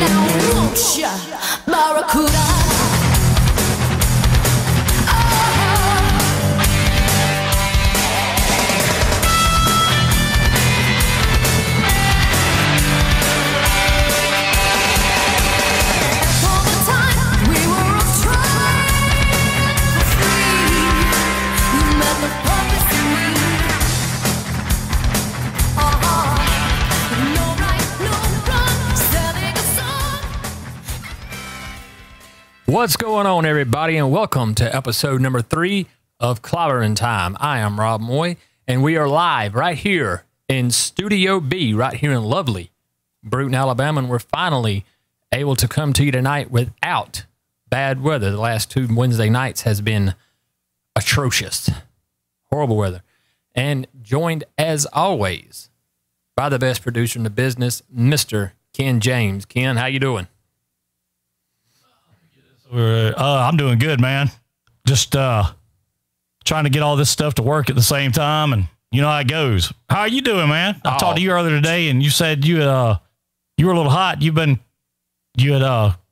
Whoosha, Barracuda. What's going on, everybody, and welcome to episode number 3 of Clobberin Time. I am Rob Moy, and we are live right here in Studio B, right here in lovely Bruton, Alabama, and we're finally able to come to you tonight without bad weather. The last 2 Wednesday nights has been atrocious, horrible weather, and joined, as always, by the best producer in the business, Mr. Ken James. Ken, how you doing? I'm doing good, man. Just trying to get all this stuff to work at the same time, and you know how it goes. How are you doing, man? I talked to you earlier today, and you said you were a little hot. You had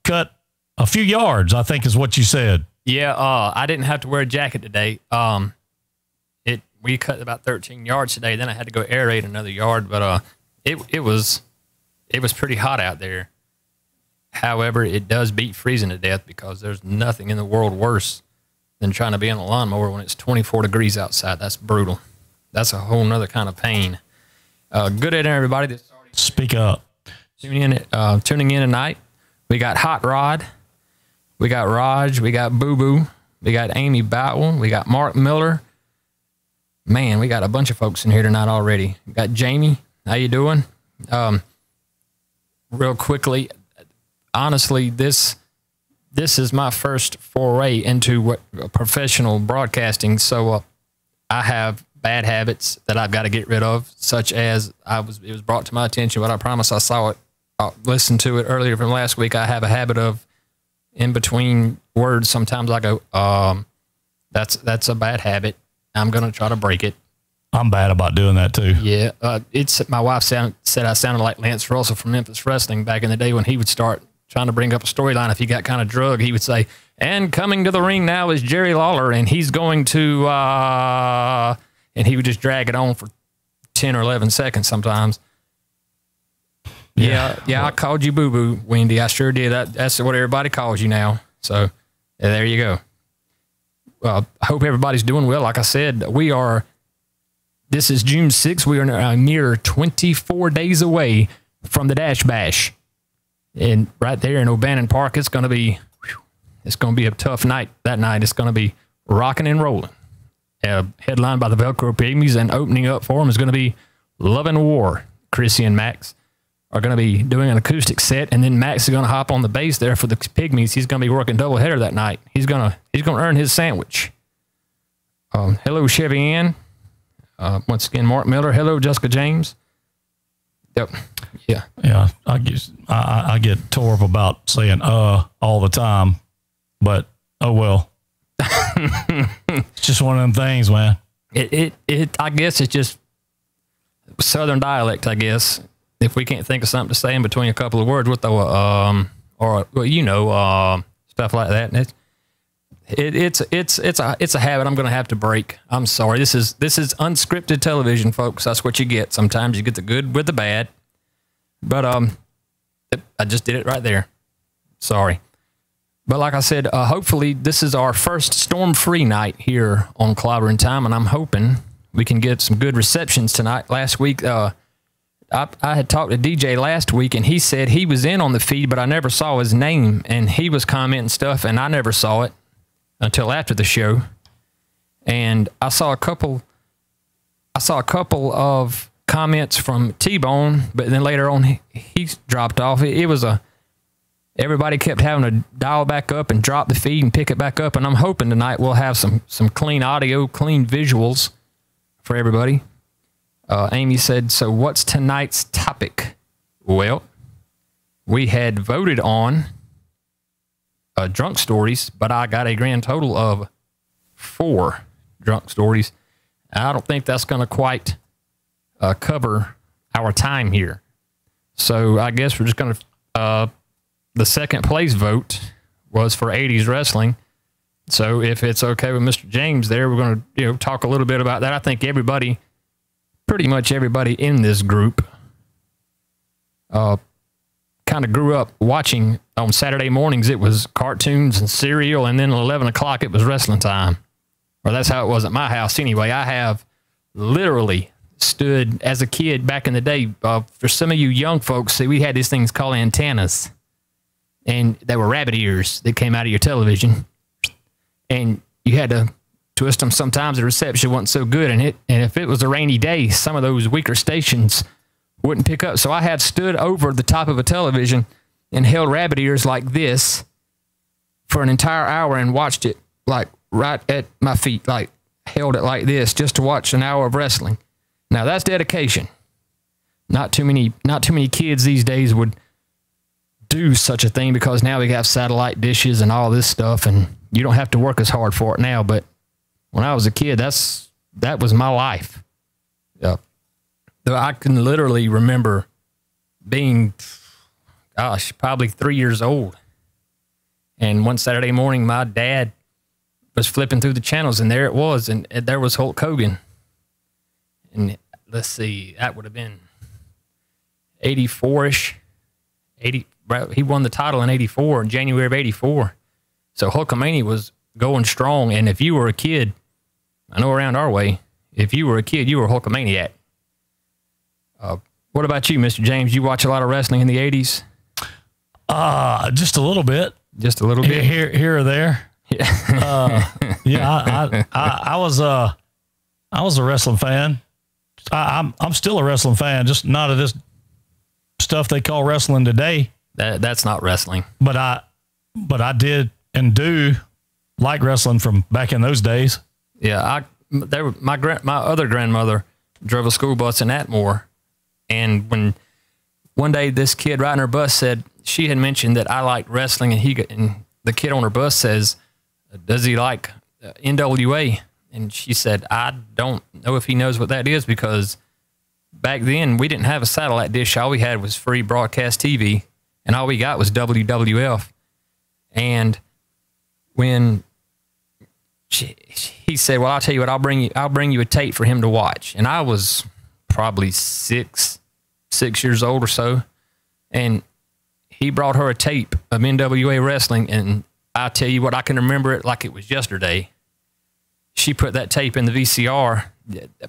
cut a few yards, I think is what you said. Yeah, I didn't have to wear a jacket today. We cut about 13 yards today. Then I had to go aerate another yard, but it was pretty hot out there. However, it does beat freezing to death because there's nothing in the world worse than trying to be on a lawnmower when it's 24 degrees outside. That's brutal. That's a whole nother kind of pain. Good evening, everybody. That's already Speak up. tuning in tonight. We got Hot Rod. We got Raj. We got Boo Boo. We got Amy Boutwell. We got Mark Miller. Man, we got a bunch of folks in here tonight already. We got Jamie. How you doing? Real quickly, honestly, this is my first foray into professional broadcasting, so I have bad habits that I've got to get rid of, such as it was brought to my attention, but I promise I saw it, listened to it earlier from last week. I have a habit of, in between words, sometimes I go, that's a bad habit. I'm going to try to break it. I'm bad about doing that too. Yeah, my wife said I sounded like Lance Russell from Memphis Wrestling back in the day when he would start trying to bring up a storyline. If he got kind of drug, he would say, and coming to the ring now is Jerry Lawler, and he's going to, and he would just drag it on for 10 or 11 seconds sometimes. Yeah, I called you boo-boo, Wendy. I sure did. That's what everybody calls you now. So there you go. I hope everybody's doing well. Like I said, this is June 6th. We are near 24 days away from the Dash Bash. And right there in O'Bannon Park, it's going to be a tough night. That night, it's going to be rocking and rolling. Headlined by the Velcro Pygmies, and opening up for them is going to be Love and War. Chrissy and Max are going to be doing an acoustic set, and then Max is going to hop on the bass there for the Pygmies. He's going to be working doubleheader that night. He's going to earn his sandwich. Hello, Chevy Ann. Once again, Mark Miller. Hello, Jessica James. Yep. Yeah. I get tore up about saying all the time, but oh well. It's just one of them things, man. I guess it's just Southern dialect, I guess. If we can't think of something to say in between a couple of words, with the stuff like that. It's a habit I'm going to have to break. I'm sorry. This is unscripted television, folks. That's what you get. Sometimes you get the good with the bad. But I just did it right there. Sorry. But like I said, hopefully this is our first storm-free night here on Clobberin Time, and I'm hoping we can get some good receptions tonight. Last week, I had talked to DJ last week, and he said he was in on the feed, but I never saw his name, and he was commenting stuff, and I never saw it until after the show. And I saw a couple of comments from T-Bone, but then later on he dropped off. Everybody kept having to dial back up and drop the feed and pick it back up, and I'm hoping tonight we'll have some clean audio, clean visuals for everybody. Amy said, so what's tonight's topic? Well, we had voted on drunk stories, but I got a grand total of 4 drunk stories. I don't think that's going to quite cover our time here. So I guess we're just going to the second place vote was for 80s wrestling. So if it's okay with Mr. James there, we're going to talk a little bit about that. I think everybody, pretty much everybody in this group, kind of grew up watching on Saturday mornings. It was cartoons and cereal, and then at 11 o'clock it was wrestling time. Or that's how it was at my house anyway. I have literally stood as a kid back in the day. For some of you young folks, see, we had these things called antennas, and they were rabbit ears that came out of your television, and you had to twist them. Sometimes the reception wasn't so good, and if it was a rainy day, some of those weaker stations wouldn't pick up. So I have stood over the top of a television and held rabbit ears like this for an entire hour and watched it like right at my feet, like held it like this just to watch an hour of wrestling. Now that's dedication. Not too many kids these days would do such a thing because now we have satellite dishes and all this stuff, and you don't have to work as hard for it now. But when I was a kid, that was my life. Yeah. I can literally remember being, gosh, probably 3 years old. And one Saturday morning, my dad was flipping through the channels, and there it was, and there was Hulk Hogan. And let's see, that would have been 84-ish. He won the title in 84, in January of 84. So Hulkamania was going strong, and if you were a kid, I know around our way, if you were a kid, you were a Hulkamaniac. What about you, Mr. James? You watch a lot of wrestling in the 80s? Just a little bit. Just a little bit? Here or there. Yeah. I was a wrestling fan. I'm still a wrestling fan, just not of this stuff they call wrestling today. That's not wrestling. But I did and do like wrestling from back in those days. Yeah, my other grandmother drove a school bus in Atmore, and when one day this kid riding her bus said she had mentioned that I liked wrestling, and the kid on her bus says, "Does he like NWA?" And she said, "I don't know if he knows what that is, because back then we didn't have a satellite dish. All we had was free broadcast TV, and all we got was WWF." And when he said, "Well, I'll tell you what, I'll bring you a tape for him to watch." And I was probably six years old or so, and he brought her a tape of NWA wrestling, and I tell you what, I can remember it like it was yesterday. She put that tape in the VCR.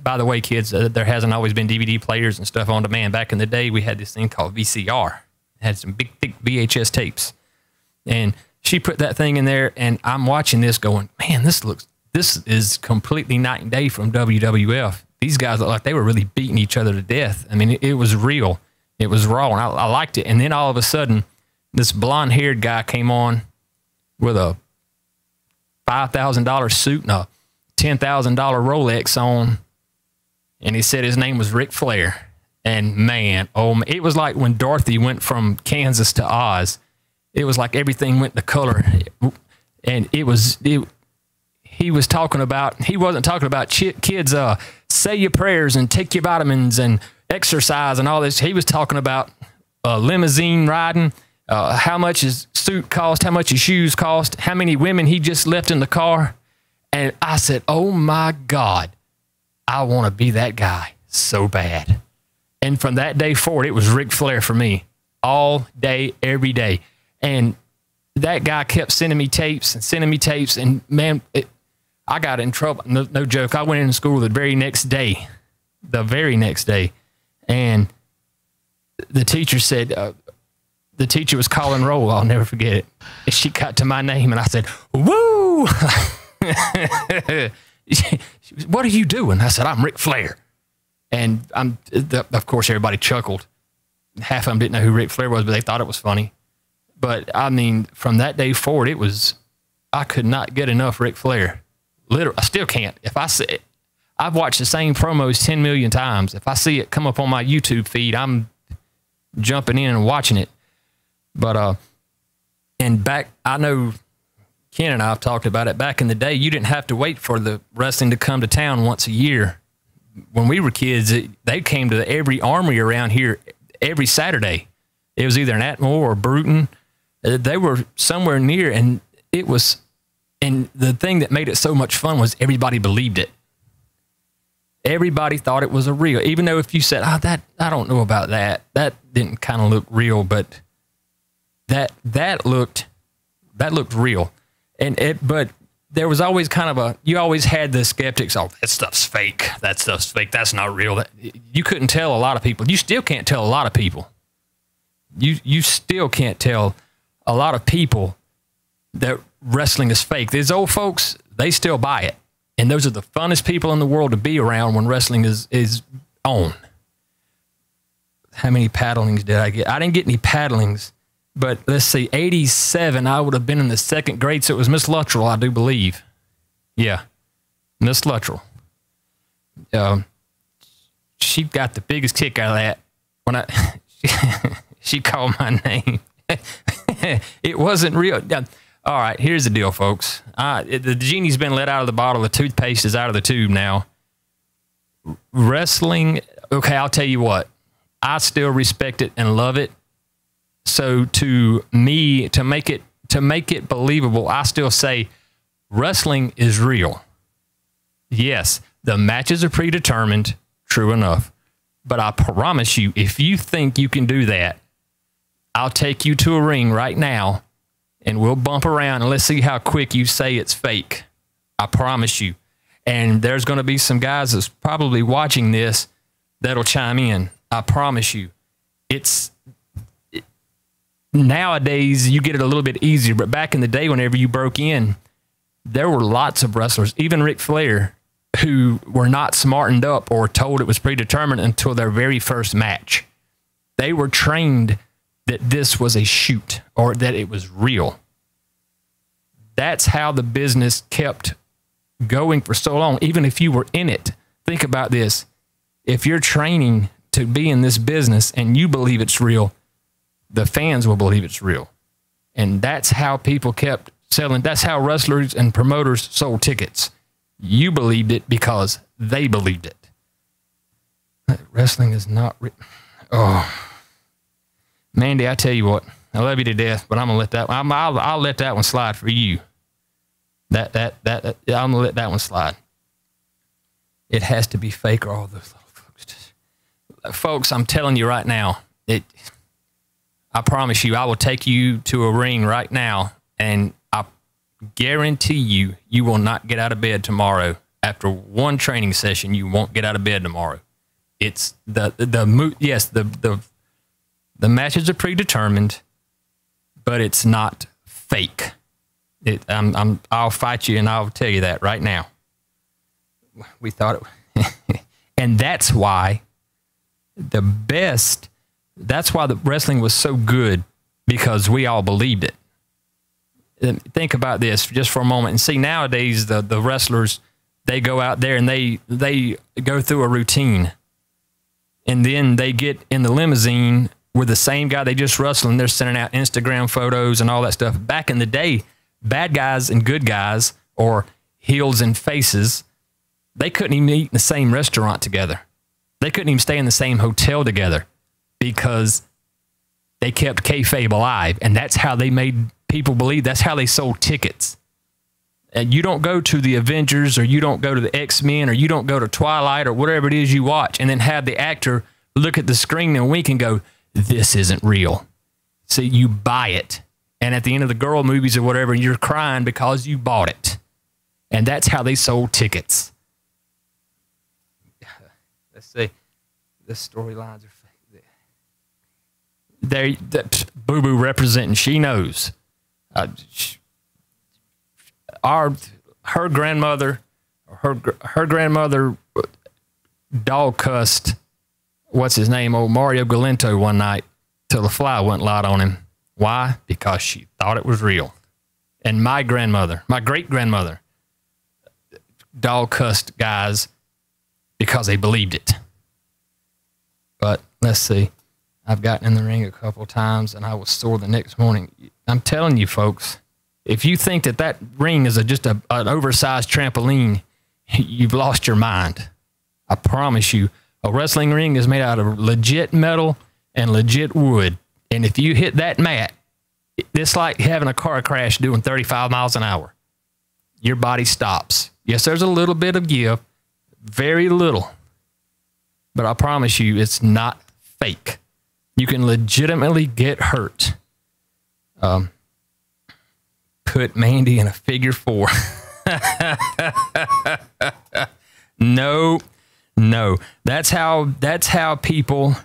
By the way, kids, there hasn't always been DVD players and stuff on demand. Back in the day, we had this thing called VCR. It had some big, thick VHS tapes. And she put that thing in there, and I'm watching this going, man, this is completely night and day from WWF. These guys look like they were really beating each other to death. I mean, it was real. It was raw, and I liked it. And then all of a sudden, this blonde-haired guy came on with a $5,000 suit and a $10,000 Rolex on, and he said his name was Ric Flair. And man, it was like when Dorothy went from Kansas to Oz. It was like everything went to color, and he wasn't talking about kids say your prayers and take your vitamins and exercise and all this. He was talking about limousine riding, how much his suit cost, how much his shoes cost, how many women he just left in the car. And I said, oh my God, I want to be that guy so bad. And from that day forward, it was Ric Flair for me all day, every day. And that guy kept sending me tapes, and man, I got in trouble. No joke. I went into school the very next day, and the teacher said, the teacher was calling roll. I'll never forget it. And she got to my name, and I said, woo! What are you doing? I said, I'm Ric Flair. And of course, everybody chuckled. Half of them didn't know who Ric Flair was, but they thought it was funny. But I mean, from that day forward, I could not get enough Ric Flair. Literally, I still can't. If I see it, I've watched the same promos 10 million times. If I see it come up on my YouTube feed, I'm jumping in and watching it. But, I know Ken and I have talked about it. Back in the day, you didn't have to wait for the wrestling to come to town once a year. When we were kids, they came to every armory around here every Saturday. It was either an Atmore or Bruton They were somewhere near, and and the thing that made it so much fun was everybody believed it. Everybody thought it was a real, even though if you said, that, I don't know about that. That didn't kind of look real, but that looked real. But there was always kind of you always had the skeptics, that stuff's fake. That stuff's fake. That's not real. You couldn't tell a lot of people. You still can't tell a lot of people. You still can't tell a lot of people that wrestling is fake. These old folks, they still buy it. And those are the funnest people in the world to be around when wrestling is on. How many paddlings did I get? I didn't get any paddlings, but let's see, 87, I would have been in the 2nd grade, so it was Miss Luttrell, I do believe. Yeah, Miss Luttrell. She got the biggest kick out of that when she called my name. It wasn't real. All right, here's the deal, folks. The genie's been let out of the bottle. The toothpaste is out of the tube now. Wrestling, okay, I'll tell you what. I still respect it and love it. So to me, to make it believable, I still say wrestling is real. Yes, the matches are predetermined, true enough. But I promise you, if you think you can do that, I'll take you to a ring right now, and we'll bump around, and let's see how quick you say it's fake. I promise you. And there's going to be some guys that's probably watching this that'll chime in. I promise you. Nowadays, you get it a little bit easier, but back in the day, whenever you broke in, there were lots of wrestlers, even Ric Flair, who were not smartened up or told it was predetermined until their very first match. They were trained that this was a shoot or that it was real. That's how the business kept going for so long, even if you were in it. Think about this. If you're training to be in this business and you believe it's real, the fans will believe it's real. And that's how people kept selling. That's how wrestlers and promoters sold tickets. You believed it because they believed it. Wrestling is not real. Oh. Mandy, I tell you what, I love you to death, but I'm gonna let that. I'll let that one slide for you. I'm gonna let that one slide. It has to be fake, or all those little folks. Folks, I'm telling you right now. I promise you, I will take you to a ring right now, and I guarantee you, you will not get out of bed tomorrow. After one training session, you won't get out of bed tomorrow. It's the matches are predetermined, but it's not fake. I'll fight you, and I'll tell you that right now. We thought it, and that's why that's why the wrestling was so good, because we all believed it. And think about this just for a moment, and see, nowadays the wrestlers, they go out there and they go through a routine, and then they get in the limousine with the same guy they just wrestled, and they're sending out Instagram photos and all that stuff. Back in the day, bad guys and good guys, or heels and faces, they couldn't even eat in the same restaurant together. They couldn't even stay in the same hotel together because they kept kayfabe alive, and that's how they made people believe. That's how they sold tickets. And you don't go to the Avengers, or you don't go to the X-Men, or you don't go to Twilight, or whatever it is you watch, and then have the actor look at the screen and wink and go, this isn't real. See, you buy it. And at the end of the girl movies or whatever, you're crying because you bought it. And that's how they sold tickets. Let's see. The storylines are fake. Boo Boo representing, she knows. Her grandmother dog cussed, what's his name, old Mario Galento one night till the fly went light on him. Why? Because she thought it was real. And my great-grandmother, dog cussed guys because they believed it. But let's see. I've gotten in the ring a couple times, and I was sore the next morning. I'm telling you, folks, if you think that ring is just an oversized trampoline, you've lost your mind. I promise you, a wrestling ring is made out of legit metal and legit wood. And if you hit that mat, It's like having a car crash doing 35 miles an hour. Your body stops. Yes, there's a little bit of give, very little. But I promise you, it's not fake. You can legitimately get hurt. Put Mandy in a figure 4. No. That's how people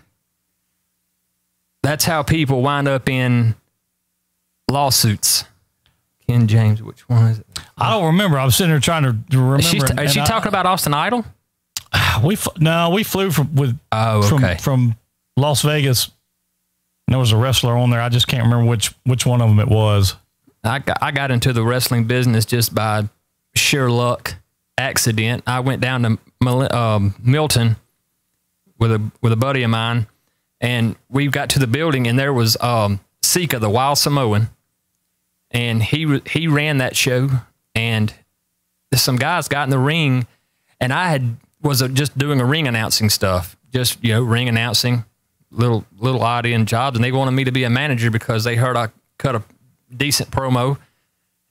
wind up in lawsuits. Ken James, which one is it? I don't remember. I was sitting there trying to remember. Is she talking about Austin Idol? We flew from Las Vegas. And there was a wrestler on there. I just can't remember which one of them it was. I got into the wrestling business just by sheer luck, accident. I went down to Milton with a buddy of mine, and we got to the building, and there was Sika, the Wild Samoan, and he ran that show. And some guys got in the ring, and I was just doing a ring announcing stuff, just ring announcing, little odd end jobs, and they wanted me to be a manager because they heard I cut a decent promo,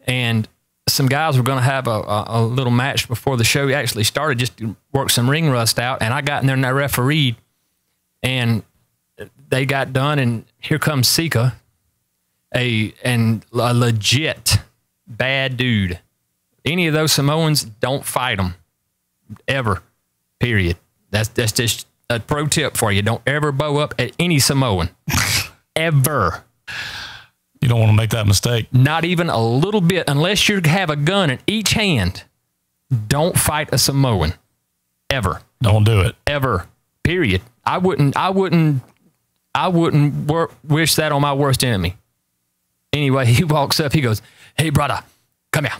and some guys were going to have a little match before the show actually started, just to work some ring rust out. And I got in there and I refereed, and they got done, and here comes Sika, a legit bad dude. Any of those Samoans, don't fight them ever. Period. That's just a pro tip for you. Don't ever bow up at any Samoan. Ever. You don't want to make that mistake. Not even a little bit. Unless you have a gun in each hand, don't fight a Samoan. Ever. Don't do it. Ever. Period. I wouldn't wish that on my worst enemy. Anyway, he walks up. He goes, "Hey, brother, come here."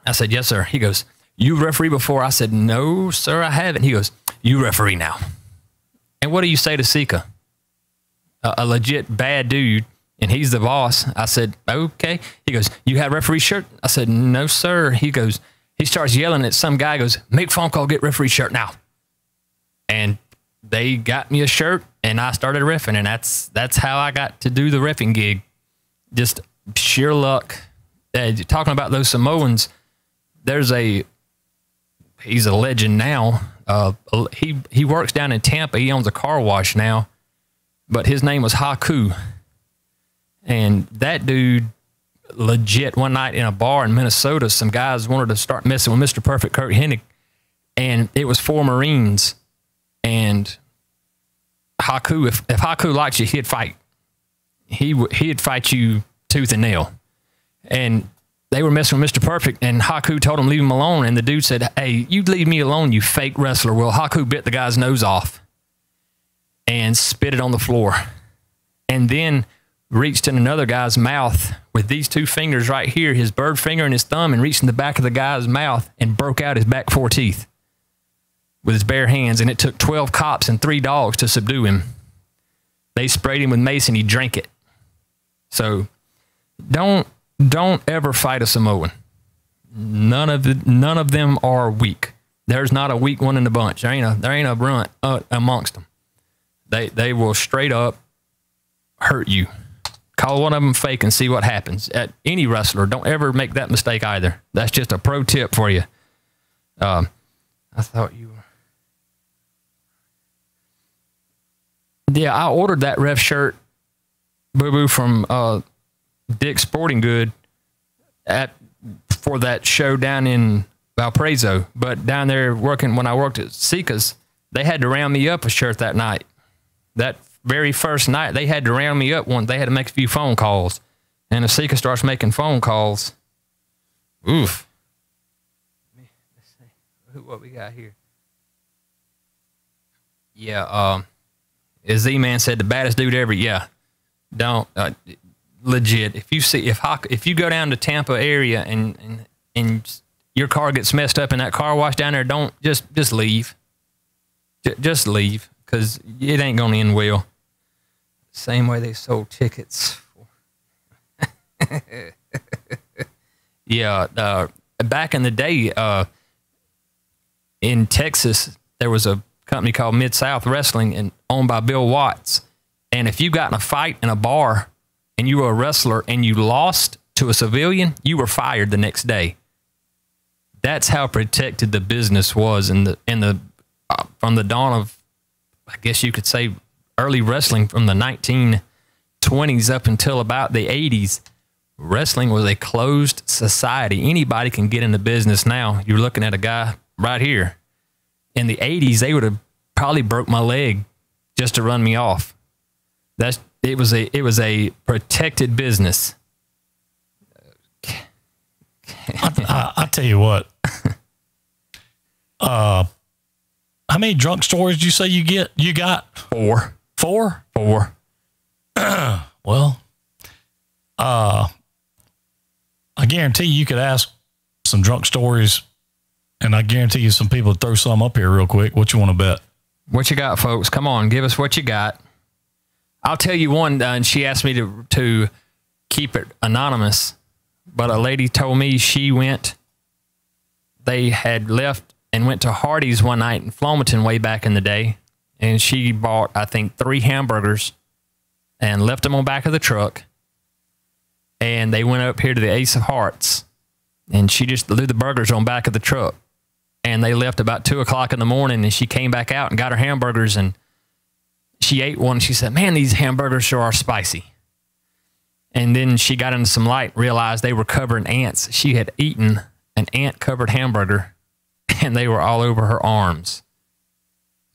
I said, "Yes, sir." He goes, "You referee before?" I said, "No, sir, I haven't." He goes, "You referee now." And what do you say to Sika? A legit bad dude, and he's the boss. I said, "Okay." He goes, "You have referee shirt?" I said, "No, sir." He starts yelling at some guy, goes, "Make phone call, get referee shirt now." And they got me a shirt, and I started reffing, and that's how I got to do the reffing gig. Just sheer luck. Talking about those Samoans, he's a legend now. He works down in Tampa. He owns a car wash now, but his name was Haku. And that dude, legit, one night in a bar in Minnesota, some guys wanted to start messing with Mr. Perfect Kurt Hennig, and it was 4 Marines. And Haku, if Haku likes you, he'd fight. He'd fight you tooth and nail. And they were messing with Mr. Perfect, and Haku told him leave him alone. And the dude said, "Hey, you leave me alone, you fake wrestler." Well, Haku bit the guy's nose off and spit it on the floor, and then reached in another guy's mouth with these 2 fingers right here, his bird finger and his thumb, and reached in the back of the guy's mouth and broke out his back 4 teeth with his bare hands. And it took 12 cops and 3 dogs to subdue him. They sprayed him with mace, and he drank it. So don't ever fight a Samoan. None of them are weak. There's not a weak one in the bunch. There ain't a brunt amongst them. They will straight up hurt you. Call one of them fake and see what happens. At any wrestler, don't ever make that mistake either. That's just a pro tip for you. I thought you were. Yeah, I ordered that ref shirt, boo-boo, from Dick's Sporting Good for that show down in Valparaiso. But down there when I worked at Sika's, they had to round me up a shirt that night. That very first night, they had to round me up one. They had to make a few phone calls. And if Sika starts making phone calls, oof. Let's see what we got here. Yeah, Z-Man said the baddest dude ever. Yeah, don't legit. If you go down to Tampa area and your car gets messed up in that car wash down there, don't just leave. Just leave, because it ain't gonna end well. Same way they sold tickets. Yeah, back in the day, in Texas, there was a company called Mid-South Wrestling, and owned by Bill Watts. And if you got in a fight in a bar and you were a wrestler and you lost to a civilian, you were fired the next day. That's how protected the business was from the dawn of, I guess you could say, early wrestling from the 1920s up until about the 80s. Wrestling was a closed society. Anybody can get into business now. You're looking at a guy right here. In the 80s, they would have probably broke my leg just to run me off. It was a protected business. I tell you what. How many drunk stories did you say you got? 4. 4? 4. Well, I guarantee you could ask some drunk stories, and I guarantee you some people would throw some up here real quick. What you want to bet? What you got, folks? Come on, give us what you got. I'll tell you one, and she asked me to keep it anonymous, but a lady told me they had left and went to Hardee's one night in Flomaton way back in the day, and she bought, I think, 3 hamburgers and left them on back of the truck, and they went up here to the Ace of Hearts, and she just threw the burgers on back of the truck, and they left about 2 o'clock in the morning, and she came back out and got her hamburgers, and she ate one. She said, man, these hamburgers sure are spicy. And then she got into some light, realized they were covered in ants. She had eaten an ant-covered hamburger, and they were all over her arms.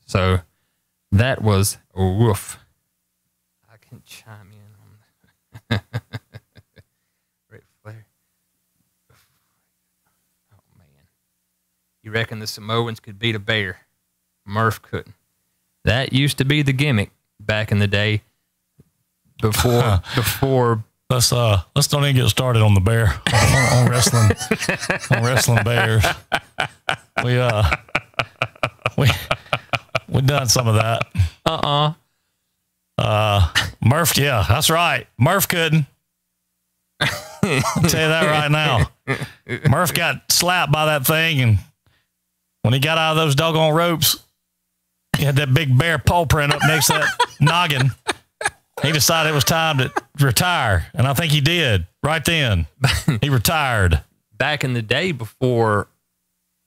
So that was a woof. I can chime in on that. Ric Flair. Oh, man. You reckon the Samoans could beat a bear? Murph couldn't. That used to be the gimmick back in the day before Let's don't even get started on the bear on wrestling on wrestling bears. We done some of that. Murph, yeah, that's right. Murph couldn't. I'll tell you that right now. Murph got slapped by that thing, and when he got out of those doggone ropes, he had that big bear paw print up next to that noggin. He decided it was time to retire, and I think he did right then. He retired. Back in the day, before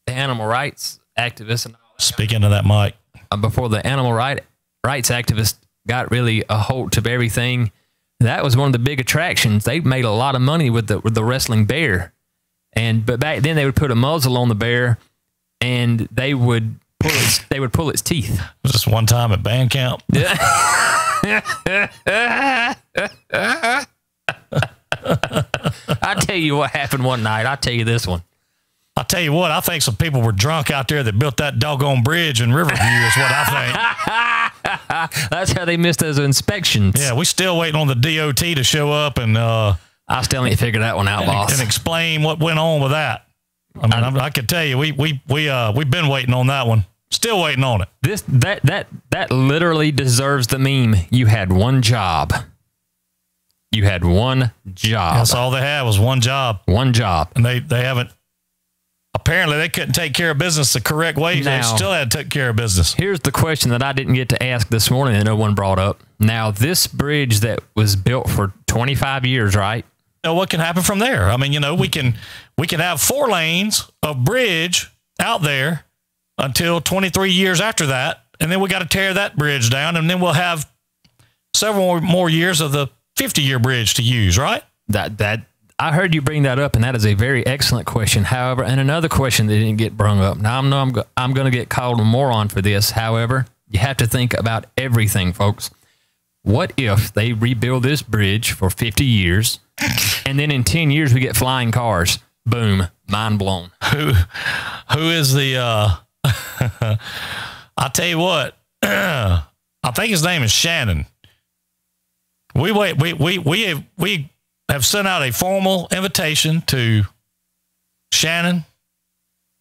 the animal rights activists and all that, speaking of that, Mike, before the animal rights activists got really a hold of everything, that was one of the big attractions. They made a lot of money with the wrestling bear, but back then they would put a muzzle on the bear, and they would pull its teeth. Was this one time at band camp? I'll tell you what happened one night. I'll tell you this one. I'll tell you what, I think some people were drunk out there that built that doggone bridge in Riverview is what I think. That's how they missed those inspections. Yeah, we still waiting on the DOT to show up, and I still need to figure that one out, boss. And explain what went on with that. I mean, I could tell you, we've been waiting on that one. Still waiting on it. That literally deserves the meme. You had one job. You had one job. That's all they had was one job. One job. And they haven't. Apparently, they couldn't take care of business the correct way. Now, they still had to take care of business. Here's the question that I didn't get to ask this morning that no one brought up. Now, this bridge that was built for 25 years, right? What can happen from there? I mean, we can have 4 lanes of bridge out there until 23 years after that, and then we got to tear that bridge down, and then we'll have several more years of the 50-year bridge to use, right? That I heard you bring that up, and that is a very excellent question. However, and another question that didn't get brung up. Now, I'm going to get called a moron for this. However, you have to think about everything, folks. What if they rebuild this bridge for 50 years, and then in 10 years we get flying cars? Boom, mind blown. Who is the? I'll tell you what. I think his name is Shannon. We have sent out a formal invitation to Shannon,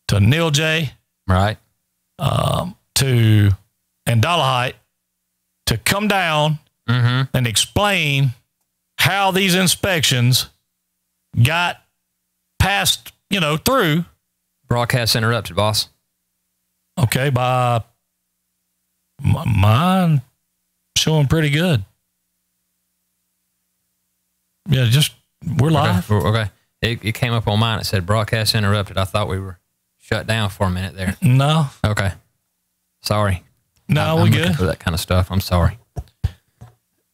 to Neil J, right, to and Dolomite to come down and explain how these inspections got passed, through. Broadcast interrupted, boss. Okay, by mine showing pretty good. Yeah, just we're live. Okay. It came up on mine. It said broadcast interrupted. I thought we were shut down for a minute there. No. Okay. Sorry. No, I'm we looking good for that kind of stuff. I'm sorry.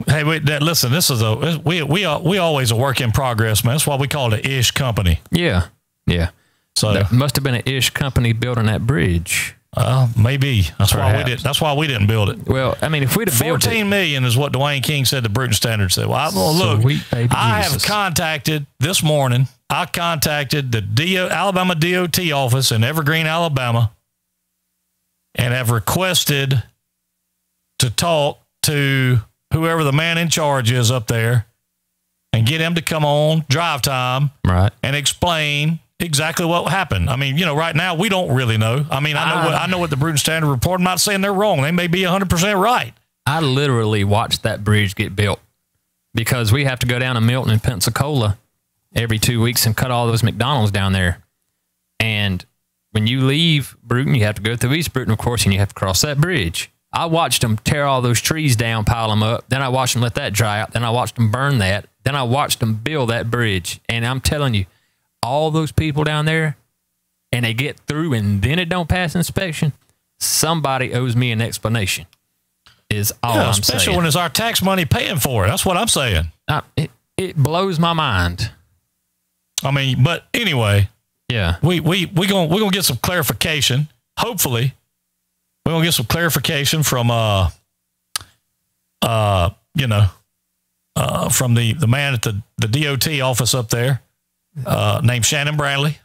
Hey, listen. This is we always a work in progress, man. That's why we call it an ish company. Yeah. Yeah. So that must have been an ish company building that bridge. Maybe that's Perhaps. why we did. That's why we didn't build it. Well, I mean, if we'd have built it, 14 million is what Dwayne King said the Bruton Standard said. Well, look, I have contacted this morning. I contacted the Alabama DOT office in Evergreen, Alabama, and have requested to talk to whoever the man in charge is up there and get him to come on drive time, right, and explain exactly what happened. I mean, right now we don't really know. I mean, I know what the Bruton Standard report. I'm not saying they're wrong. They may be 100% right. I literally watched that bridge get built because we have to go down to Milton and Pensacola every 2 weeks and cut all those McDonald's down there. And when you leave Bruton, you have to go through East Bruton, of course, and you have to cross that bridge. I watched them tear all those trees down, pile them up. Then I watched them let that dry out. Then I watched them burn that. Then I watched them build that bridge. And I'm telling you, all those people down there, and they get through and then it don't pass inspection, somebody owes me an explanation, is all I'm saying. Especially when it's our tax money paying for it. That's what I'm saying. It blows my mind. I mean, but anyway, yeah, we're gonna get some clarification. Hopefully, we're gonna get some clarification from from the man at the DOT office up there, named Shannon Bradley,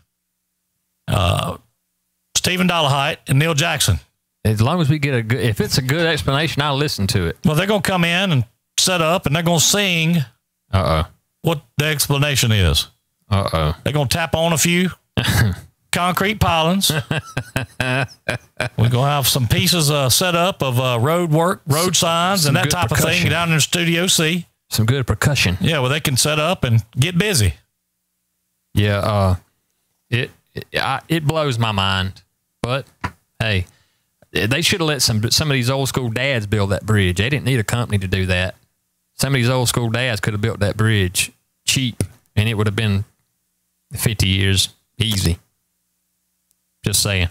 Stephen Dollahite, and Neil Jackson. As long as we get if it's a good explanation, I'll listen to it. Well, they're gonna come in and set up, and they're gonna sing. What the explanation is. They're going to tap on a few concrete pilings. We're going to have some pieces set up of road signs, and that type of thing down in Studio C. Some good percussion. Yeah, well, they can set up and get busy. Yeah, it blows my mind. But, hey, they should have let some of these old school dads build that bridge. They didn't need a company to do that. Some of these old school dads could have built that bridge cheap, and it would have been 50 years easy. Just saying.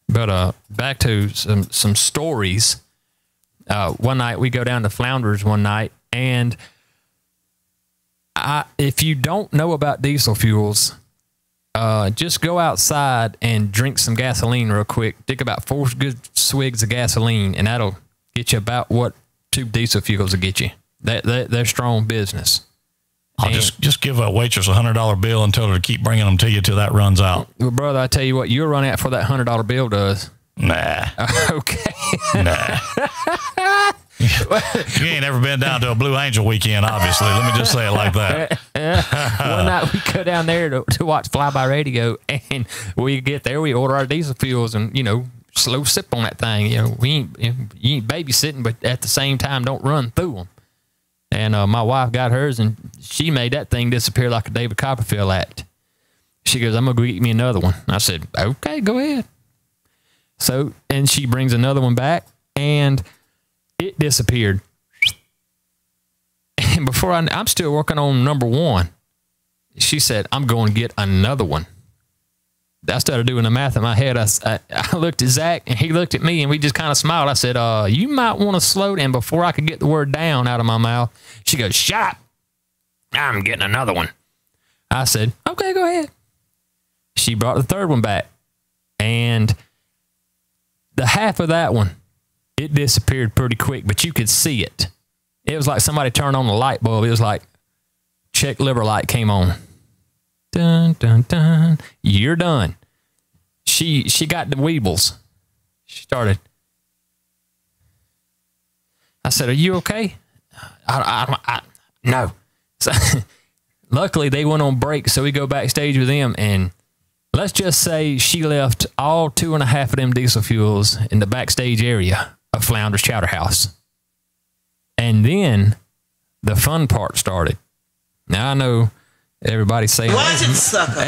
But back to some stories. One night we go down to Flounders one night, and if you don't know about diesel fuels, just go outside and drink some gasoline real quick. Take about 4 good swigs of gasoline, and that'll get you about what 2 diesel fuels will get you. They're strong business. I'll just give a waitress a $100 bill and tell her to keep bringing them to you till that runs out. Well, brother, I tell you what, you'll run out for that $100 bill does. Nah. Okay. Nah. You ain't ever been down to a Blue Angel weekend, obviously. Let me just say it like that. One night we go down there to watch Fly By Radio, and we get there, we order our diesel fuels, and, slow sip on that thing. You ain't babysitting, but at the same time, don't run through them. And my wife got hers, and she made that thing disappear like a David Copperfield act. She goes, I'm going to go get me another one. I said, okay, go ahead. So, and she brings another one back, and it disappeared. And before I'm still working on number 1. She said, I'm going to get another one. I started doing the math in my head. I looked at Zach, and he looked at me, and we just kind of smiled. I said, you might want to slow down. Before I could get the word down out of my mouth, she goes, shut up. I'm getting another one. I said, okay, go ahead. She brought the third one back, and the half of that one, it disappeared pretty quick, but you could see it. It was like somebody turned on the light bulb. It was like check liver light came on. Dun, dun, dun. You're done. She got the weebles. She started. I said, are you okay? No. So, luckily, they went on break, so we go backstage with them, and let's just say she left all 2.5 of them diesel fuels in the backstage area of Flounders Chowder House. And then the fun part started. Now, I know everybody's saying, watch it, sucker.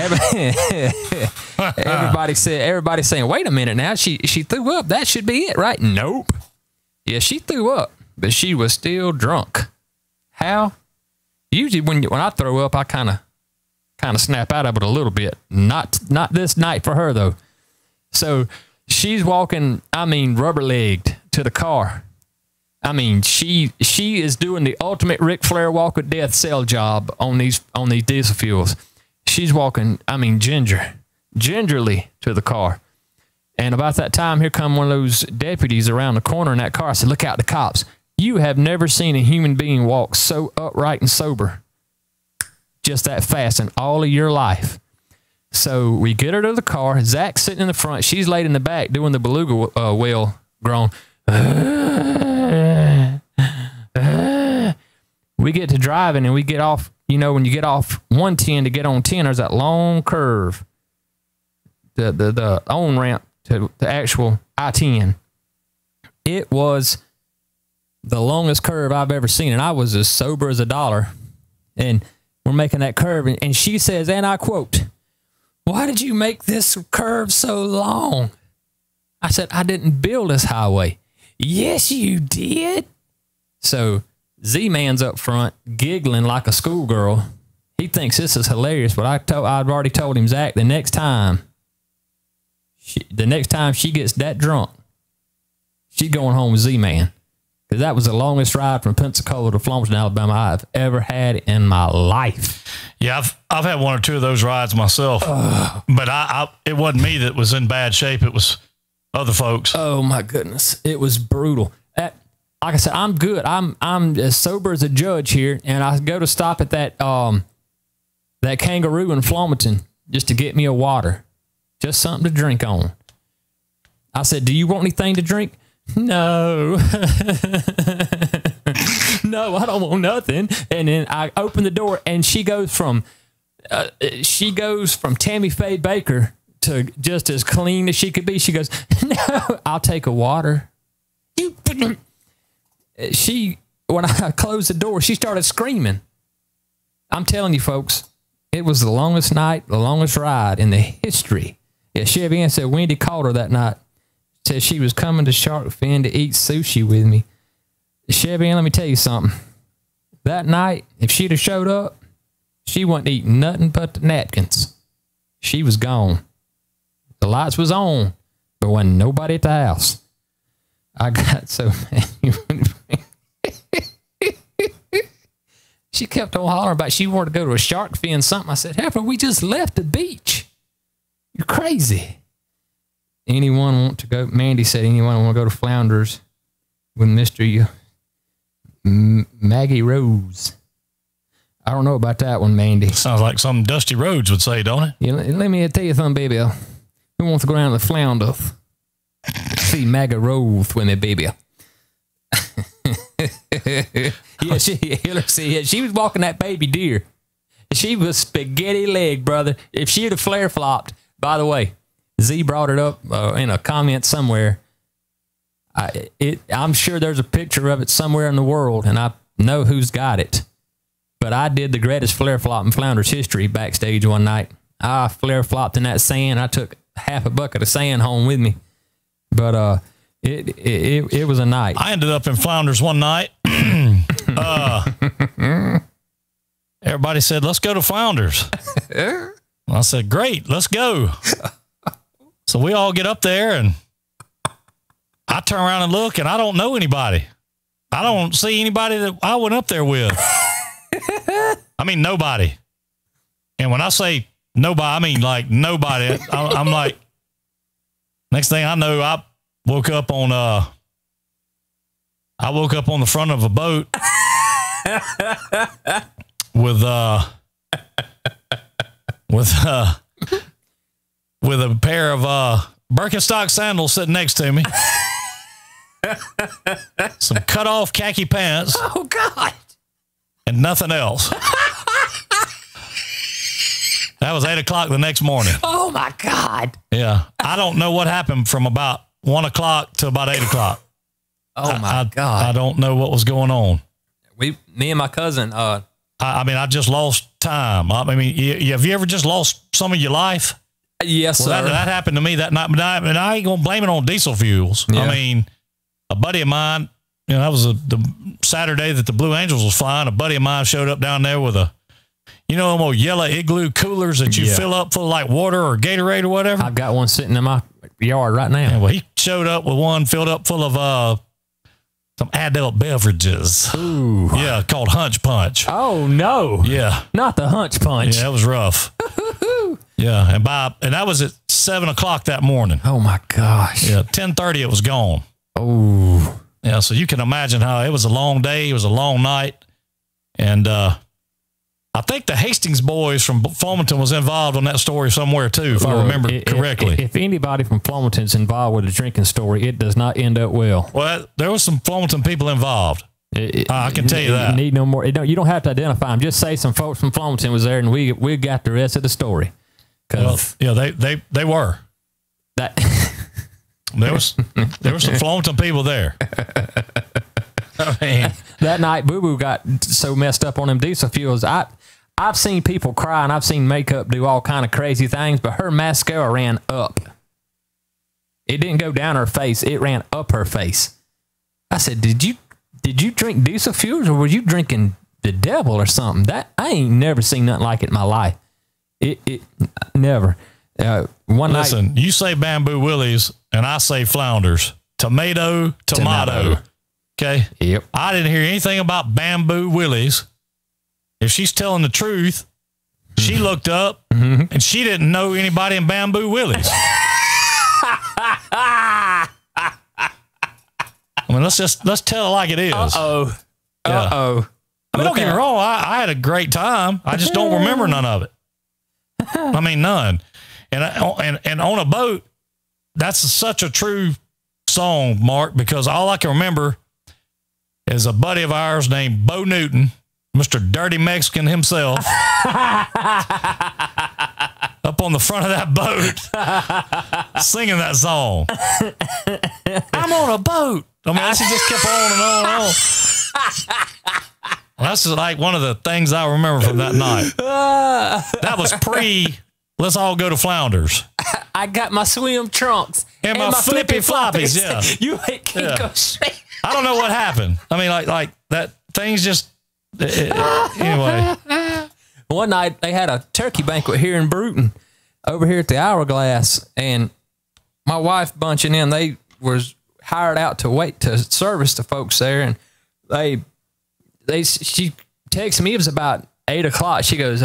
Everybody's saying, wait a minute now, she threw up. That should be it, right? Nope. Yeah, she threw up, but she was still drunk. How? Usually when I throw up, I kind of snap out of it a little bit. Not this night for her though. So she's walking, I mean, rubber-legged to the car. I mean, she is doing the ultimate Ric Flair walk of death cell job on these diesel fuels. She's walking, I mean, gingerly to the car. And about that time, here come one of those deputies around the corner in that car. I said, look out, the cops. You have never seen a human being walk so upright and sober just that fast in all of your life. So we get her to the car. Zach's sitting in the front. She's laid in the back doing the beluga whale groan. We get to driving and we get off. You know, when you get off 110 to get on 10, there's that long curve, the on ramp to the actual I-10. It was the longest curve I've ever seen, and I was as sober as a dollar. And we're making that curve, and she says, and I quote, "Why did you make this curve so long?" I said, "I didn't build this highway." "Yes, you did." So Z-Man's up front, giggling like a schoolgirl. He thinks this is hilarious, but I've already told him, Zach, the next time she gets that drunk, she's going home with Z-Man. Because that was the longest ride from Pensacola to Flomaton, Alabama I've ever had in my life. Yeah, I've had one or two of those rides myself, but it wasn't me that was in bad shape. It was other folks. Oh my goodness, it was brutal. Like I said, I'm good. I'm as sober as a judge here, and I go to stop at that Kangaroo in Flomaton just to get me a water, just something to drink on. I said, "Do you want anything to drink?" "No." "No, I don't want nothing." And then I open the door, and she goes from Tammy Faye Baker to just as clean as she could be. She goes, "No, I'll take a water." When I closed the door, she started screaming. I'm telling you, folks, it was the longest night, the longest ride in the history. Yeah, Chevy Ann said Wendy called her that night. Said she was coming to Shark Fin to eat sushi with me. Chevy Ann, let me tell you something. That night, if she'd have showed up, she wasn't eating nothing but the napkins. She was gone. The lights was on, but wasn't nobody at the house. I got so mad. She kept on hollering about she wanted to go to a shark fin something. I said, "Heifer, we just left the beach. You're crazy." Anyone want to go? Mandy said, anyone want to go to Flounders with Mr. Maggie Rose? I don't know about that one, Mandy. Sounds like something Dusty Rhodes would say, don't it? Yeah, let me tell you something, baby. Who wants to go down to the Flounders? See Maggie Rose with me, baby. Yeah, she was walking that baby deer. She was spaghetti leg, brother. If she'd have flare flopped, by the way, Z brought it up in a comment somewhere. I'm sure there's a picture of it somewhere in the world, and I know who's got it. But I did the greatest flare flop in Flounders history backstage one night. I flare flopped in that sand. I took half a bucket of sand home with me. But it was a night. I ended up in Flounders one night. Everybody said, "Let's go to Flounders." I said, "Great, let's go." So we all get up there, and I turn around and look, and I don't know anybody. I don't see anybody that I went up there with. I mean, nobody. And when I say nobody, I mean like nobody. I'm like, next thing I know, I woke up on the front of a boat with a pair of Birkenstock sandals sitting next to me, some cut off khaki pants. Oh God! And nothing else. That was 8 o'clock the next morning. Oh my God! Yeah, I don't know what happened from about 1 o'clock to about 8 o'clock. Oh my God! I don't know what was going on. Me and my cousin. I mean, I just lost time. I mean, have you ever just lost some of your life? Yes, sir. That happened to me that night, and I ain't gonna blame it on diesel fuels. Yeah. I mean, a buddy of mine that was the Saturday that the Blue Angels was flying. A buddy of mine showed up down there with them old yellow igloo coolers that you fill up full of like water or Gatorade or whatever. I've got one sitting in my yard right now. Yeah, well, he showed up with one filled up full of some adult beverages. Ooh. Yeah, called Hunch Punch. Oh, no. Yeah. Not the Hunch Punch. Yeah, it was rough. Yeah, and that was at 7 o'clock that morning. Oh, my gosh. Yeah, 10:30 it was gone. Oh. Yeah, so you can imagine how it was a long day. It was a long night. And I think the Hastings boys from Flemington was involved on that story somewhere too, if I remember correctly. If anybody from Flemington's involved with a drinking story, it does not end up well. Well, there was some Flemington people involved. I can tell you that. You need no more. You don't have to identify them. Just say some folks from Flemington was there, and we got the rest of the story. Well, yeah, they were. That there were some Flemington people there. I mean, that night, Boo Boo got so messed up on them diesel fuels. I've seen people cry and I've seen makeup do all kind of crazy things, but her mascara ran up. It didn't go down her face; it ran up her face. I said, "Did you drink diesel fuels, or were you drinking the devil or something?" That I ain't never seen nothing like it in my life. It never. Listen, you say Bamboo Willies, and I say Flounders. Tomato. Okay. Yep. I didn't hear anything about Bamboo Willies. If she's telling the truth, she looked up and she didn't know anybody in Bamboo Willies. I mean, let's tell it like it is. Uh-oh. Yeah. Uh-oh. I mean, don't get me wrong. I had a great time. I just don't remember none of it. I mean, none. And on a boat, that's such a true song, Mark, because all I can remember is a buddy of ours named Bo Newton, Mr. Dirty Mexican himself, up on the front of that boat singing that song. I'm on a boat. I mean, she just kept on and on and on. Well, that's just like one of the things I remember from that night. That was let's all go to Flounders. I got my swim trunks and my flippy floppies. Yeah. You can't go straight. I don't know what happened. I mean, like that things just, anyway. One night they had a turkey banquet here in Bruton over here at the Hourglass, and my wife bunching in, they was hired out to wait to service the folks there. And she texted me, it was about 8 o'clock. She goes,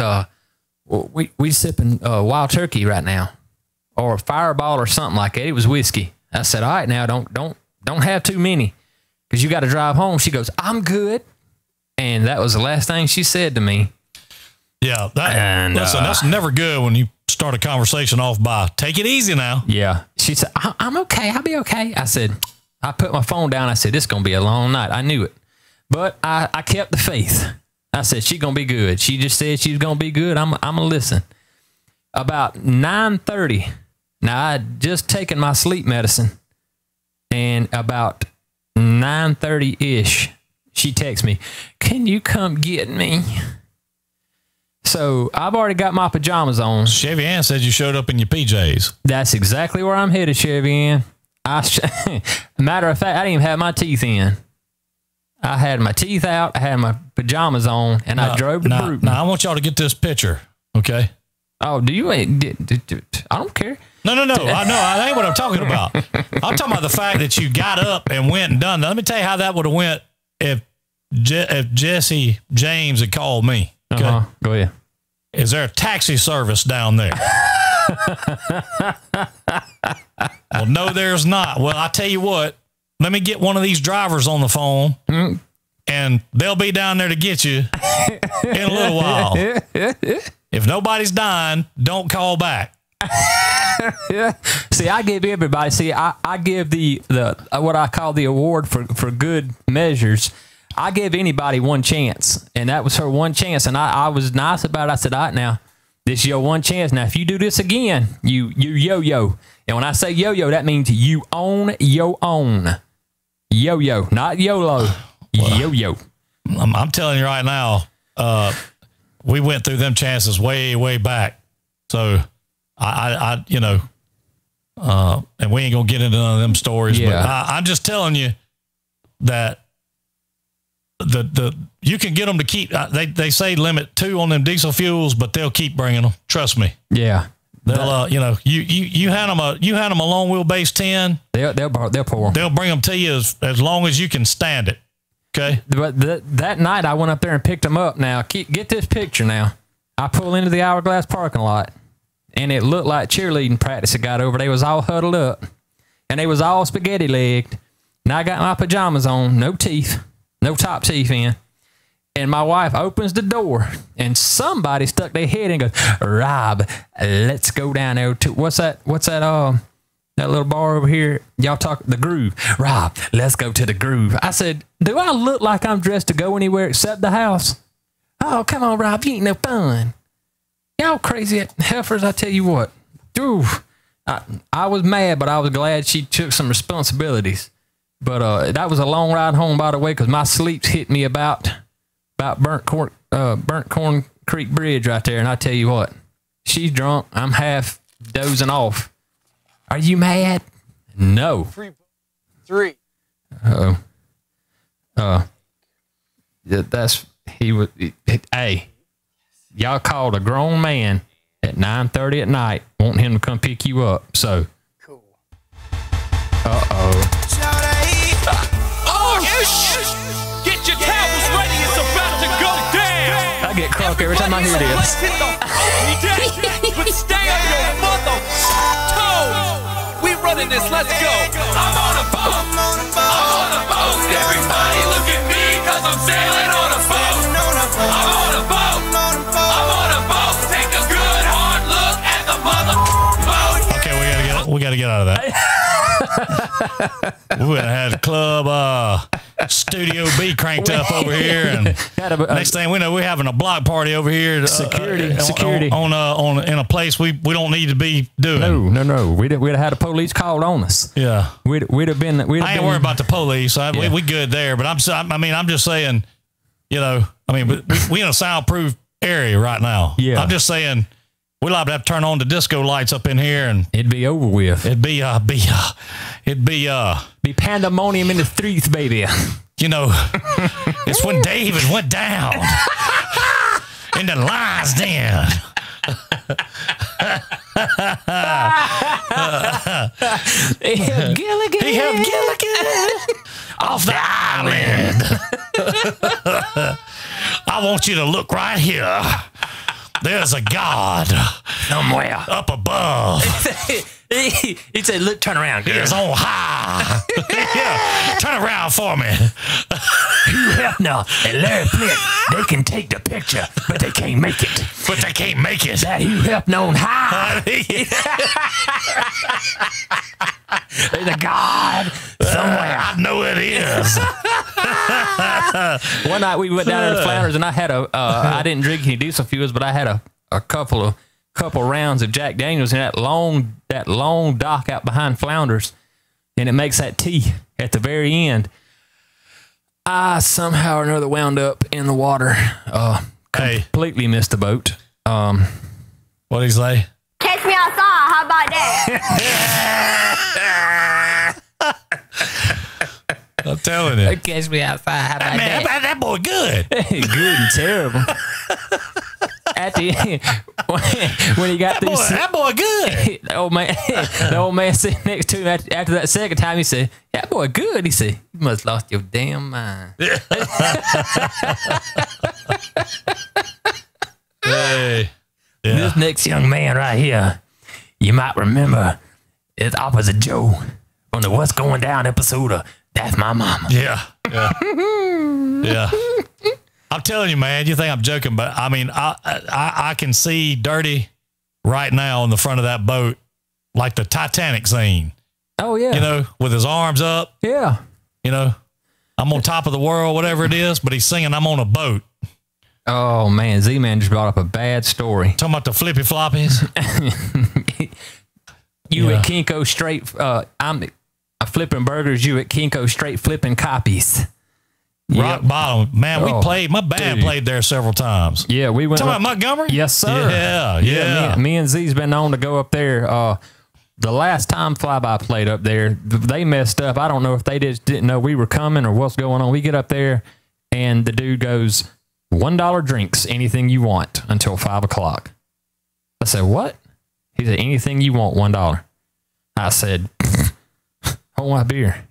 we sipping wild turkey right now, or a Fireball or something like that. It was whiskey. I said, all right, now don't have too many, because you got to drive home. She goes, I'm good. And that was the last thing she said to me. Yeah. Listen, that's never good when you start a conversation off by, take it easy now. Yeah. She said, I'm okay. I'll be okay. I said, I put my phone down. I said, this is going to be a long night. I knew it. But I kept the faith. I said, she's going to be good. She just said she's going to be good. I'm going to listen. About 9:30. Now, I had just taken my sleep medicine. And about 9:30-ish, she texts me, can you come get me? So I've already got my pajamas on. Chevy Ann said you showed up in your PJs. That's exactly where I'm headed, Chevy Ann. Matter of fact, I didn't even have my teeth in. I had my teeth out, I had my pajamas on, and I drove to Bruton. Now, I want y'all to get this picture, okay? Oh, do you? I don't care. No. I know. That ain't what I'm talking about. I'm talking about the fact that you got up and went and done that. Let me tell you how that would have went if Jesse James had called me. Okay? Go ahead. Is there a taxi service down there? Well, no, there's not. Well, I tell you what, let me get one of these drivers on the phone and they'll be down there to get you in a little while. If nobody's dying, don't call back. See, I give everybody, I give the what I call the award for good measures. I give anybody one chance, and that was her one chance. And I was nice about it. I said, all right, now, this is your one chance. Now, if you do this again, you yo-yo. And when I say yo-yo, that means you own your own. Yo-yo, not YOLO. Well, yo-yo. I'm telling you right now, we went through them chances way, way back. So, and we ain't going to get into none of them stories. Yeah. But I'm just telling you that you can get them to keep. They say limit 2 on them diesel fuels, but they'll keep bringing them. Trust me. Yeah. They'll you hand them a long wheelbase 10. They'll pour. They'll bring them to you as long as you can stand it. Okay. But that night I went up there and picked them up. Now get this picture. Now I pull into the Hourglass parking lot, and it looked like cheerleading practice had got over. They was all huddled up, and they was all spaghetti legged. And I got my pajamas on, no teeth, no top teeth in. And my wife opens the door, and somebody stuck their head in and goes, "Rob, let's go down there to what's that that little bar over here? Y'all talk the Groove. Rob, let's go to the Groove." I said, "Do I look like I'm dressed to go anywhere except the house?" "Oh, come on, Rob, you ain't no fun. Y'all crazy heifers, I tell you what." Ooh, I was mad, but I was glad she took some responsibilities. But that was a long ride home, by the way, because my sleeps hit me about Burnt Corn Creek Bridge right there. And I tell you what, she's drunk. I'm half dozing off. Are you mad? No. 3. Hey, y'all called a grown man at 9:30 at night, wanting him to come pick you up. So. Cool. Get your towels ready, it's about to go down. I get crunk every time I hear this. But stay on your mother toes. We running this, let's go. I'm on a boat. I'm on a boat. Everybody look at me, cause I'm sailing on a boat. I'm on a boat. I'm on a boat. Take a good hard look at the mother boat. Okay, we gotta get out of that. We would have had Club Studio B cranked up over here, and next thing we know, we're having a block party over here. Security in a place we don't need to be doing. No. We'd have had a police called on us. Yeah, we'd have been. I ain't worried about the police. We good there, but I'm just saying, we in a soundproof area right now. Yeah, I'm just saying. We'll have to turn on the disco lights up in here, and it'd be over with. It'd be pandemonium in the streets, baby. It's when David went down in the lion's den. He helped Gilligan off the island. I want you to look right here. There's a God somewhere up above. He said, "Look, turn around. He is on high." Yeah, turn around for me. Hugh Hefner and Larry Flint, they can take the picture, but they can't make it. That Hugh Hefner on high. There's a God somewhere. I know it is. One night we went down there to Flounders, and I had I didn't drink any diesel fuels, but I had a couple rounds of Jack Daniels in that long dock out behind Flounders, and it makes that tea at the very end. I somehow or another wound up in the water. Completely missed the boat. What did he say? Catch me outside. How about that? I'm telling you. Catch me outside. How about Man, that? that boy good. Good and terrible. At the end, when he got through, that boy good. The old man sitting next to him after that second time, he said, "That boy good." He said, "You must have lost your damn mind." Hey. Yeah. This next young man right here, you might remember, is Opposite Joe on the What's Going Down episode of That's My Mama. Yeah. I'm telling you, man, you think I'm joking, but I mean, I can see Dirty right now on the front of that boat, like the Titanic scene. Oh, yeah. With his arms up. Yeah. I'm on top of the world, whatever it is, but he's singing, I'm on a boat. Oh, man, Z-Man just brought up a bad story. Talking about the flippy floppies. At Kinko straight, I'm flipping burgers, you at Kinko straight flipping copies. Rock Bottom. Man, we played, my band played there several times. Yeah, we went. Talking about Montgomery? Yes, sir. Yeah. Me and Z's been known to go up there. The last time Flyby played up there, they messed up. I don't know if they just didn't know we were coming or what's going on. We get up there, And the dude goes, $1 drinks, anything you want until 5 o'clock. I said, what? He said, anything you want, $1. I said, I want a beer.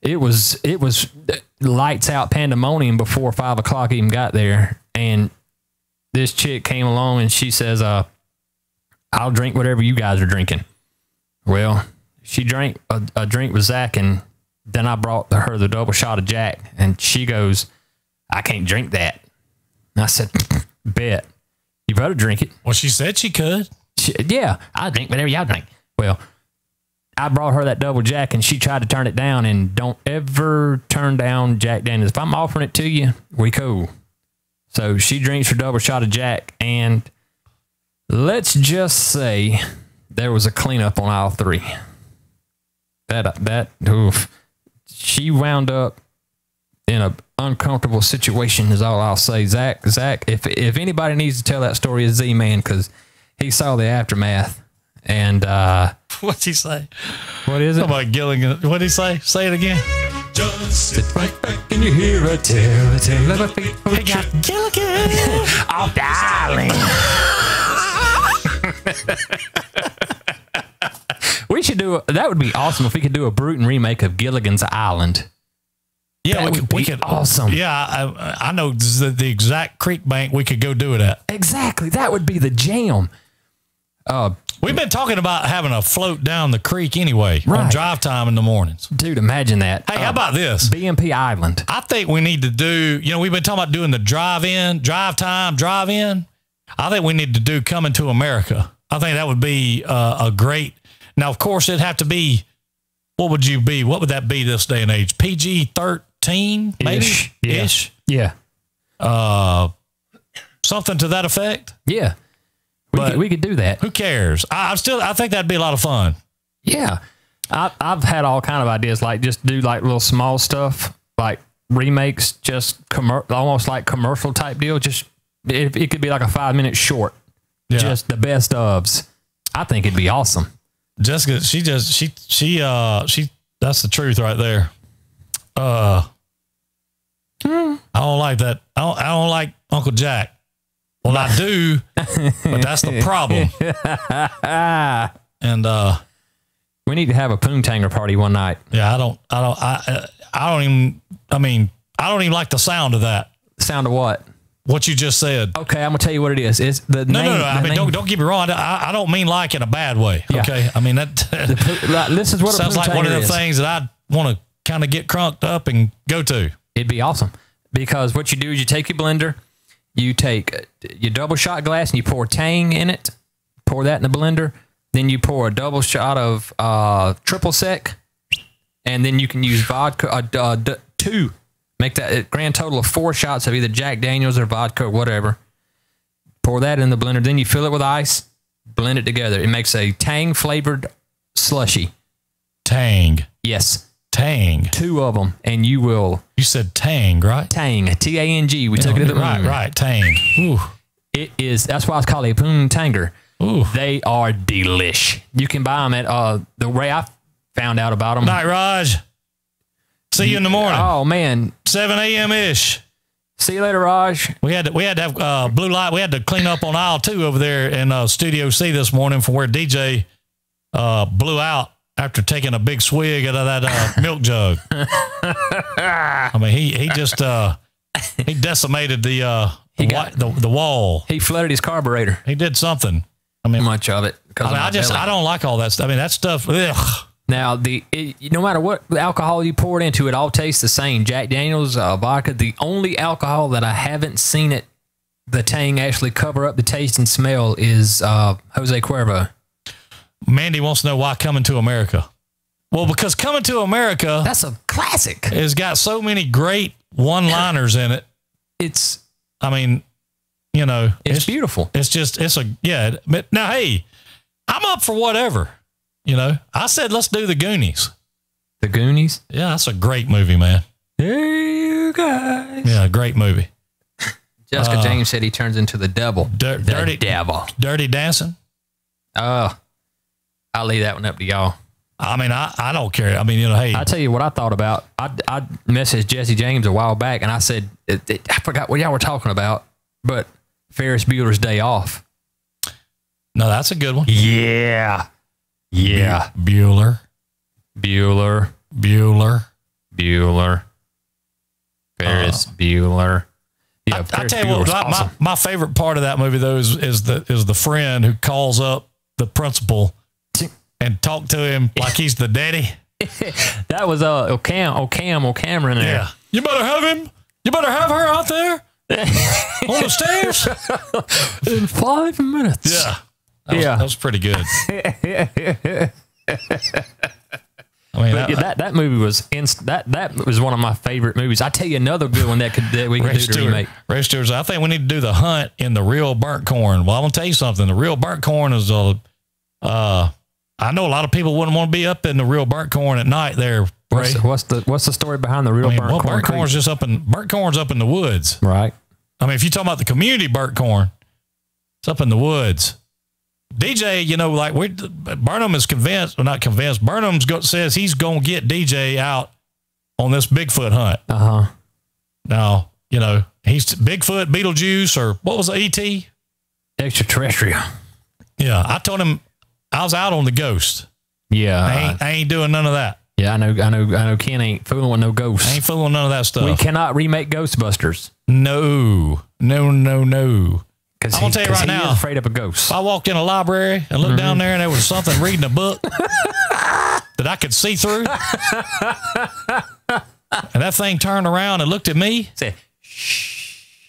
It was lights out pandemonium before 5 o'clock even got there. And this chick came along and she says, I'll drink whatever you guys are drinking. Well, she drank a drink with Zach, and then I brought her the double shot of Jack, and she goes, I can't drink that. And I said, bet. You better drink it. Well, she said she could. Yeah, I'll drink whatever y'all drink. Well, I brought her that double Jack, and she tried to turn it down, and don't ever turn down Jack Daniels. If I'm offering it to you, we cool. So she drinks her double shot of Jack, and let's just say there was a cleanup on aisle 3. Oof. She wound up in an uncomfortable situation is all I'll say. Zach, if anybody needs to tell that story, is Z-Man, because he saw the aftermath. And what's he say? What is it? About Gilligan. What did he say? Say it again. Just sit right back and you hear a tale of a faithful Hey, got Gilligan. Oh, darling. We should do that. Would be awesome if we could do a Bruton remake of Gilligan's Island. Yeah, we could. Awesome. Yeah, I know the exact creek bank we could go do it at. Exactly. That would be the jam. We've been talking about having a float down the creek anyway on drive time in the mornings. Dude, imagine that. Hey, how about this? BMP Island. I think we need to do, we've been talking about doing the drive in. I think we need to do Coming to America. I think that would be a great. Now, of course, it'd have to be, what would you be? What would that be this day and age? PG-13, maybe? Ish. Yeah. Something to that effect? Yeah. We could do that. Who cares? I think that'd be a lot of fun. Yeah. I've had all kind of ideas, like just do like little small stuff, like remakes, just almost like commercial type deal. Just it could be like a 5-minute short, just the best ofs. I think it'd be awesome. Jessica, she that's the truth right there. I don't like that. I don't like Uncle Jack. Well, I do, but that's the problem. And we need to have a poontanger party one night. Yeah, I don't even like the sound of that. Sound of what? What you just said. Okay, I'm gonna tell you what it is. It's the name. No. I mean, don't get me wrong. I don't mean like in a bad way. Yeah. Okay, I mean that. This is what sounds like one of the things that I want to kind of get crunked up and go to. It'd be awesome because what you do is you take your blender, you take your double shot glass, and you pour Tang in it. Pour that in the blender. Then you pour a double shot of triple sec, and then you can use vodka. 2. Make that a grand total of 4 shots of either Jack Daniels or vodka or whatever. Pour that in the blender. Then you fill it with ice. Blend it together. It makes a Tang flavored slushy. Tang. Yes. Tang. 2 of them, and you will. You said Tang, right? Tang. T-A-N-G. We took it to the moon. Right. Tang. Ooh. It is. That's why it's called a poontanger. Ooh. They are delish. You can buy them at the way I found out about them. Night, Raj. See you in the morning. Oh man, 7 a.m. ish. See you later, Raj. We had to have blue light. We had to clean up on aisle 2 over there in Studio C this morning from where DJ blew out after taking a big swig out of that milk jug. I mean, he just he decimated the wall. He flooded his carburetor. He did something. I mean, much of it. I don't like all that stuff. I mean, that stuff. Ugh. Now, no matter what alcohol you pour it into, it all tastes the same. Jack Daniels, vodka, the only alcohol that I haven't seen the Tang actually cover up the taste and smell is Jose Cuervo. Mandy wants to know why Coming to America. Well, because Coming to America, that's a classic. It's got so many great one-liners in it. It's beautiful. Now, hey, I'm up for whatever. I said, let's do The Goonies. The Goonies? Yeah, that's a great movie, man. Hey, you guys. Yeah, great movie. Jessica James said he turns into the devil. Dirty Dancing? Oh, I'll leave that one up to y'all. I mean, I don't care. I mean, you know, hey. I tell you what I thought about. I messaged Jesse James a while back, and I said, I forgot what y'all were talking about, but Ferris Bueller's Day Off. No, that's a good one. Yeah. Yeah. Bueller. Ferris Bueller. Yeah, I tell you what, awesome. my favorite part of that movie though is the friend who calls up the principal and talk to him like he's the daddy. That was Cameron there. Yeah. You better have him. You better have her out there on the stairs in 5 minutes. Yeah. That was pretty good. I mean, that movie was that was one of my favorite movies. I tell you another good one that we could do to remake. Ray Stewart, I think we need to do the hunt in the real burnt corn. Well, I'm gonna tell you something. The real burnt corn is I know a lot of people wouldn't want to be up in the real burnt corn at night there. Ray. What's the story behind the real burnt corn? Burnt corn's just burnt corn's up in the woods. Right. I mean, if you're talking about the community burnt corn, it's up in the woods. DJ, you know, like Burnham is convinced, or not convinced. Burnham says he's going to get DJ out on this Bigfoot hunt. Now, you know, he's Bigfoot, Beetlejuice, or what was it, ET? Extraterrestrial. Yeah, I told him I was out on the ghost. Yeah, I ain't doing none of that. Yeah, I know. Ken ain't fooling with no ghosts. I ain't fooling with none of that stuff. We cannot remake Ghostbusters. No. I'm going to tell you right now. He is afraid of a ghost. If I walked in a library and looked down there and there was something reading a book that I could see through, and that thing turned around and looked at me, said, "Shh."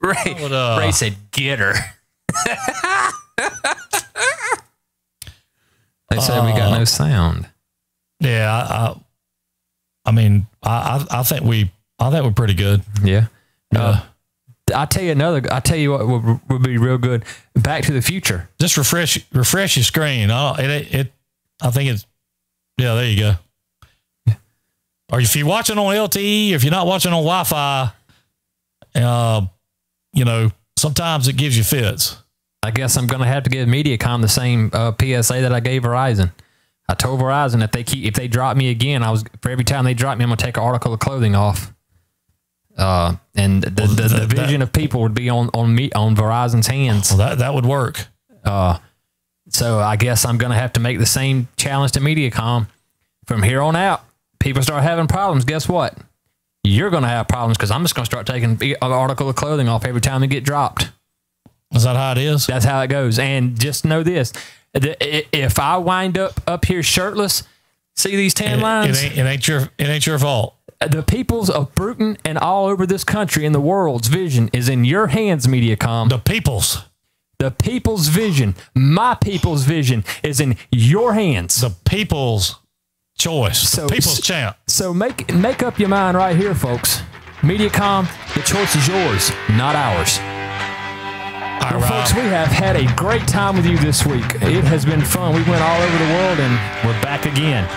Ray said, "Get her." They said we got no sound. Yeah, I mean, I think we're pretty good. Yeah. I tell you what would be real good. Back to the Future. Just refresh your screen. I think it's, yeah, there you go. Yeah. Or if you're watching on LTE, if you're not watching on Wi-Fi, you know, sometimes it gives you fits. I guess I'm going to have to give MediaCom the same PSA that I gave Verizon. I told Verizon if they drop me again, for every time they drop me, I'm going to take an article of clothing off. And the vision of people would be on Verizon's hands. Well, that would work. So I guess I'm going to have to make the same challenge to MediaCom. From here on out, people start having problems. Guess what? You're going to have problems because I'm just going to start taking an article of clothing off every time they get dropped. Is that how it is? That's how it goes. And just know this: if I wind up here shirtless, see these tan lines? It ain't your fault. The peoples of Bruton and all over this country and the world's vision is in your hands, MediaCom. The people's vision, my people's vision, is in your hands. The people's choice, the people's champ. So make up your mind right here, folks. MediaCom, the choice is yours, not ours. Well, folks, we have had a great time with you this week. It has been fun. We went all over the world, and we're back again.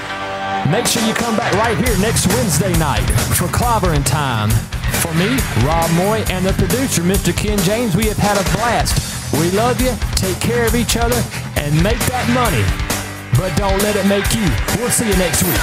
Make sure you come back right here next Wednesday night for Clobberin Time. For me, Rob Moy, and the producer, Mr. Ken James, we have had a blast. We love you, take care of each other, and make that money. But don't let it make you. We'll see you next week.